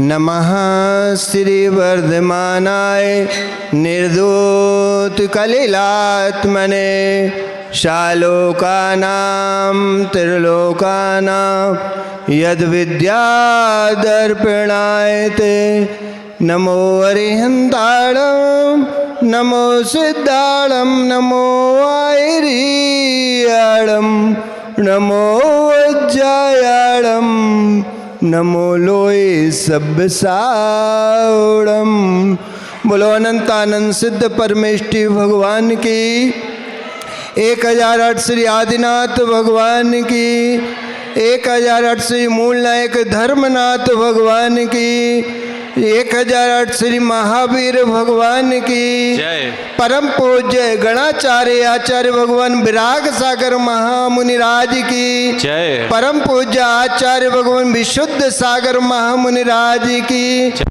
नमः श्रीवर्धमानाय निर्धूतकलिलात्मने शालोकानां त्रिलोकानां यद्विद्यादर्पणाय ते नमो अरिहन्ताणं नमो सिद्धाणं नमो आयरीयाणं नमो वज्रायाणं नमो लोय सब्बसावड़म। बोलो अनंतानंद सिद्ध परमेष्टि भगवान की 1008 श्री आदिनाथ भगवान की 1008 श्री मूल नायक धर्मनाथ भगवान की 1008 श्री महावीर भगवान की जय। परम पूज्य गणाचार्य आचार्य भगवान विराग सागर महामुनिराज की जय। परम पूज्य आचार्य भगवान विशुद्ध सागर महामुनिराज की जय।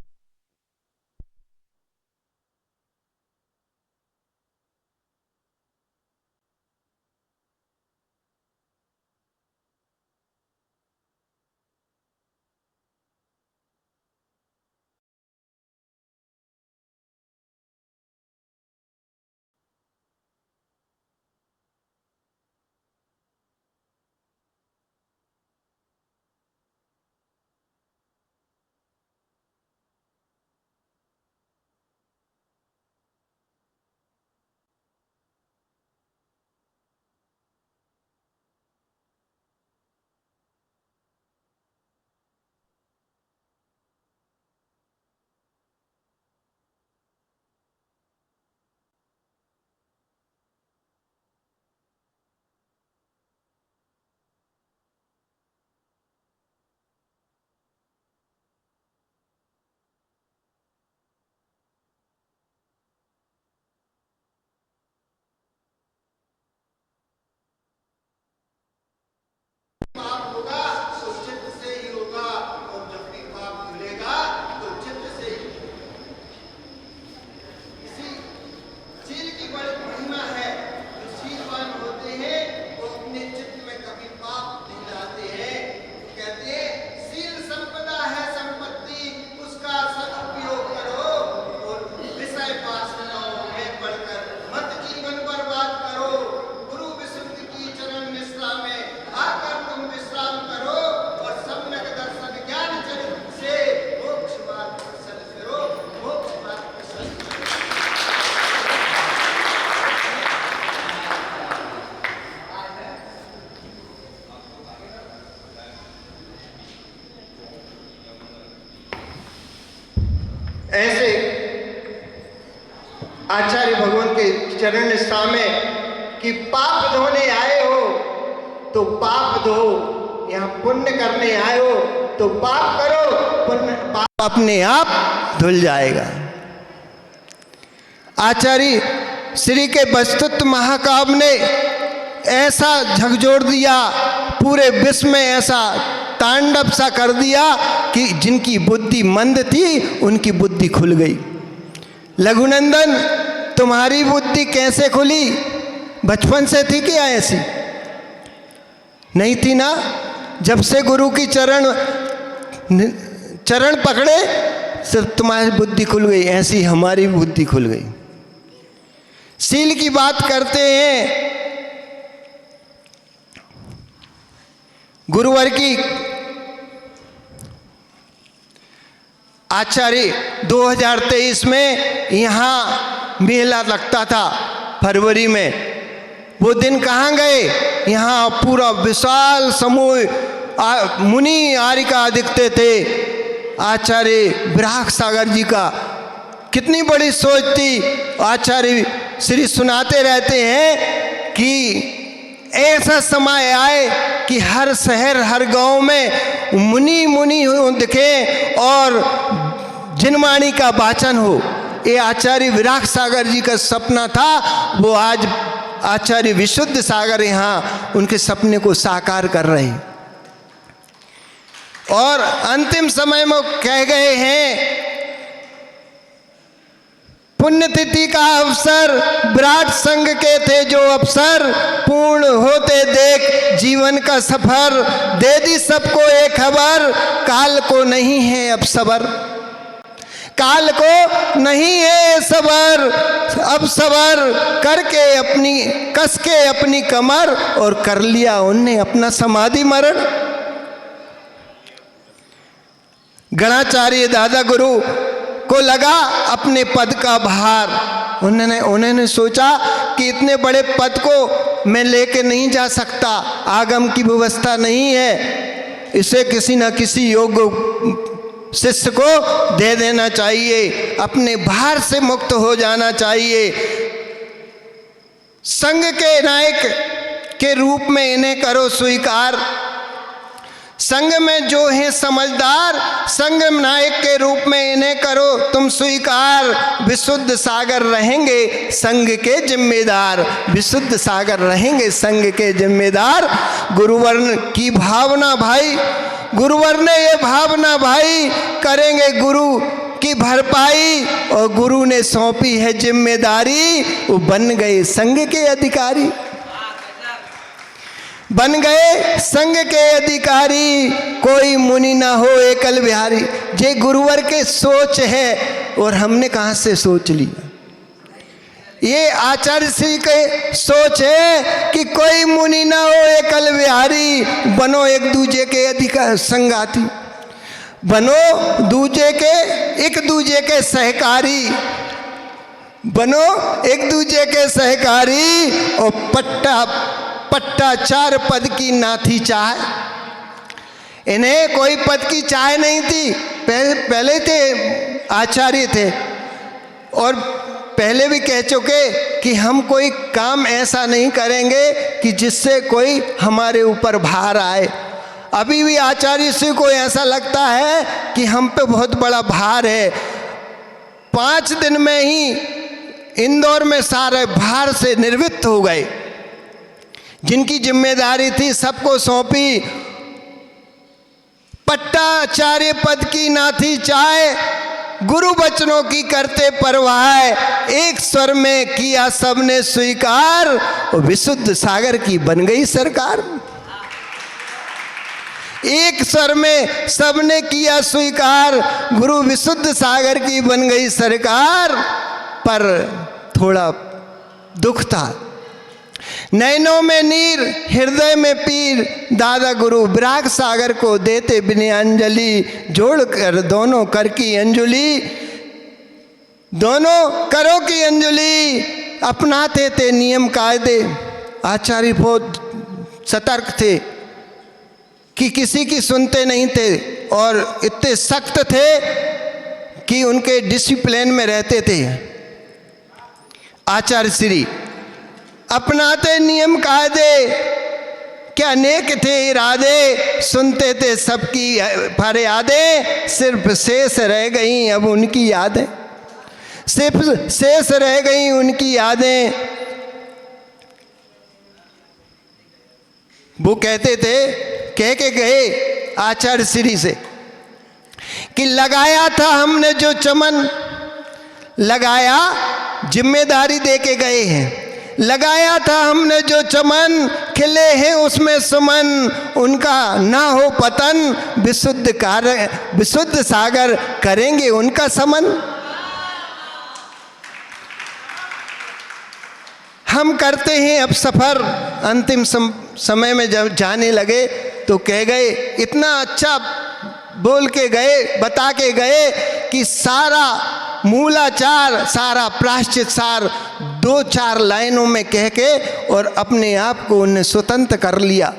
ऐसे आचार्य भगवान के चरण निष्ठा में कि पाप धोने आए हो तो पाप धो, यहाँ पुण्य करने आए हो तो पाप करो, पुण्य पाप अपने आप धुल जाएगा। आचार्य श्री के वस्तुत्व महाकाव्य ने ऐसा झकझोर दिया, पूरे विश्व में ऐसा तांडव सा कर दिया कि जिनकी बुद्धि मंद थी उनकी बुद्धि खुल गई। लघुनंदन, तुम्हारी बुद्धि कैसे खुली? बचपन से थी क्या ऐसी? नहीं थी ना। जब से गुरु की चरण पकड़े सिर्फ तुम्हारी बुद्धि खुल गई, ऐसी हमारी बुद्धि खुल गई। सील की बात करते हैं, गुरुवर की आचार्य 2023 में यहाँ मेला लगता था फरवरी में। वो दिन कहाँ गए? यहाँ पूरा विशाल समूह मुनि आरिका दिखते थे। आचार्य विराग सागर जी का कितनी बड़ी सोच थी। आचार्य श्री सुनाते रहते हैं कि ऐसा समय आए कि हर शहर हर गांव में मुनि मुनि दिखे और जिनवाणी का वाचन हो। ये आचार्य विराग सागर जी का सपना था। वो आज आचार्य विशुद्ध सागर यहाँ उनके सपने को साकार कर रहे हैं। और अंतिम समय में कह गए हैं पुण्यतिथि का अवसर विराट संघ के थे जो अवसर, पूर्ण होते देख जीवन का सफर, दे दी सबको एक खबर, काल को नहीं है अब सबर, काल को नहीं है सबर, अब सबर करके अपनी कस के अपनी कमर, और कर लिया उनने अपना समाधि मरण। गणाचार्य दादा गुरु को लगा अपने पद का भार, उन्होंने सोचा कि इतने बड़े पद को मैं लेके नहीं जा सकता, आगम की व्यवस्था नहीं है, इसे किसी न किसी योग्य शिष्य को दे देना चाहिए, अपने भार से मुक्त हो जाना चाहिए। संघ के नायक के रूप में इन्हें करो स्वीकार, संघ में जो है समझदार, संघ नायक के रूप में इन्हें करो तुम स्वीकार, विशुद्ध सागर रहेंगे संघ के जिम्मेदार, विशुद्ध सागर रहेंगे संघ के जिम्मेदार। गुरुवर की भावना भाई, गुरुवर ने ये भावना भाई, करेंगे गुरु की भरपाई, और गुरु ने सौंपी है जिम्मेदारी, वो बन गए संघ के अधिकारी, बन गए संघ के अधिकारी, कोई मुनि ना हो एकल बिहारी। ये गुरुवर के सोच है, और हमने कहाँ से सोच लिया, ये आचार्य श्री के सोच है कि कोई मुनि ना हो एकल बिहारी, बनो एक दूजे के अधिकार संगाती, बनो दूजे के एक दूजे के सहकारी, बनो एक दूजे के सहकारी, और पट्टा चार पद की ना थी चाह, इन्हें कोई पद की चाह नहीं थी। पहले थे आचार्य थे, और पहले भी कह चुके कि हम कोई काम ऐसा नहीं करेंगे कि जिससे कोई हमारे ऊपर भार आए। अभी भी आचार्य श्री को ऐसा लगता है कि हम पे बहुत बड़ा भार है। 5 दिन में ही इंदौर में सारे भार से निर्वृत्त हो गए, जिनकी जिम्मेदारी थी सबको सौंपी। पट्टाचार्य पद की ना थी चाहे, गुरु बचनों की करते परवाह, एक स्वर में किया सबने स्वीकार, और विशुद्ध सागर की बन गई सरकार। एक स्वर में सबने किया स्वीकार, गुरु विशुद्ध सागर की बन गई सरकार। पर थोड़ा दुख था, नैनों में नीर हृदय में पीर, दादा गुरु विराग सागर को देते बिना अंजलि, जोड़कर दोनों कर की अंजलि, दोनों करों की अंजलि, अपनाते थे नियम कायदे। आचार्य बहुत सतर्क थे कि किसी की सुनते नहीं थे, और इतने सख्त थे कि उनके डिसिप्लिन में रहते थे। आचार्य श्री अपनाते नियम कायदे, क्या नेक थे इरादे, सुनते थे सबकी फरियादें, सिर्फ शेष रह गई अब उनकी यादें, सिर्फ शेष रह गई उनकी यादें। वो कहते थे, कह के गए आचार्य श्री से कि लगाया था हमने जो चमन, लगाया जिम्मेदारी दे के गए हैं, लगाया था हमने जो चमन, खिले हैं उसमें सुमन, उनका ना हो पतन, विशुद्ध सागर करेंगे उनका समन। हम करते हैं अब सफ़र, अंतिम समय में जब जाने लगे तो कह गए, इतना अच्छा बोल के गए, बता के गए कि सारा मूलाचार, सारा प्रायश्चित सार 2-4 लाइनों में कह के, और अपने आप को उन्हें स्वतंत्र कर लिया।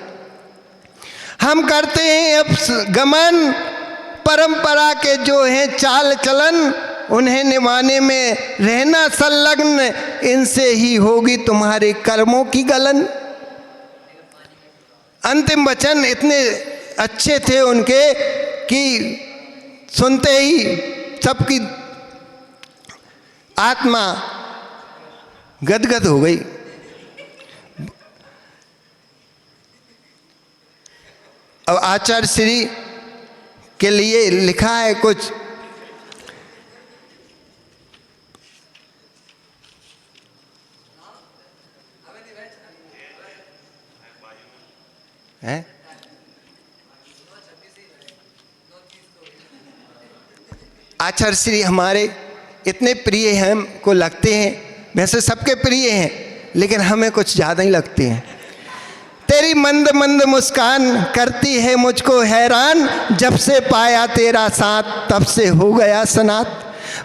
हम करते हैं अब गमन, परंपरा के जो हैं चाल चलन, उन्हें निभाने में रहना संलग्न, इनसे ही होगी तुम्हारे कर्मों की गलन। अंतिम वचन इतने अच्छे थे उनके कि सुनते ही सबकी आत्मा गदगद हो गई। अब आचार्य श्री के लिए लिखा है कुछ, आचार्य श्री हमारे इतने प्रिय हैं, हमको लगते हैं, वैसे सबके प्रिय हैं, लेकिन हमें कुछ ज़्यादा ही लगते हैं। तेरी मंद मंद मुस्कान करती है मुझको हैरान, जब से पाया तेरा साथ तब से हो गया सनात।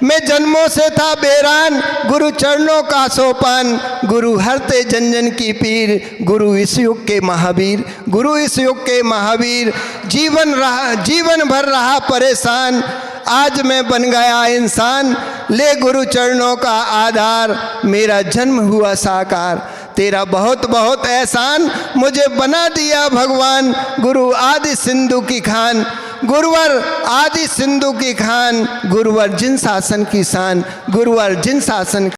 मैं जन्मों से था बेरान, गुरु चरणों का सोपान, गुरु हरते जन जन की पीर, गुरु इस युग के महावीर, गुरु इस युग के महावीर। जीवन भर रहा परेशान, आज मैं बन गया इंसान, ले गुरु चरणों का आधार, मेरा जन्म हुआ साकार। तेरा बहुत बहुत एहसान, मुझे बना दिया भगवान, गुरु आदि सिंधु की खान, गुरुवर आदि सिंधु की खान, गुरुवर जिन शासन की शान, गुरुवर जिन शासन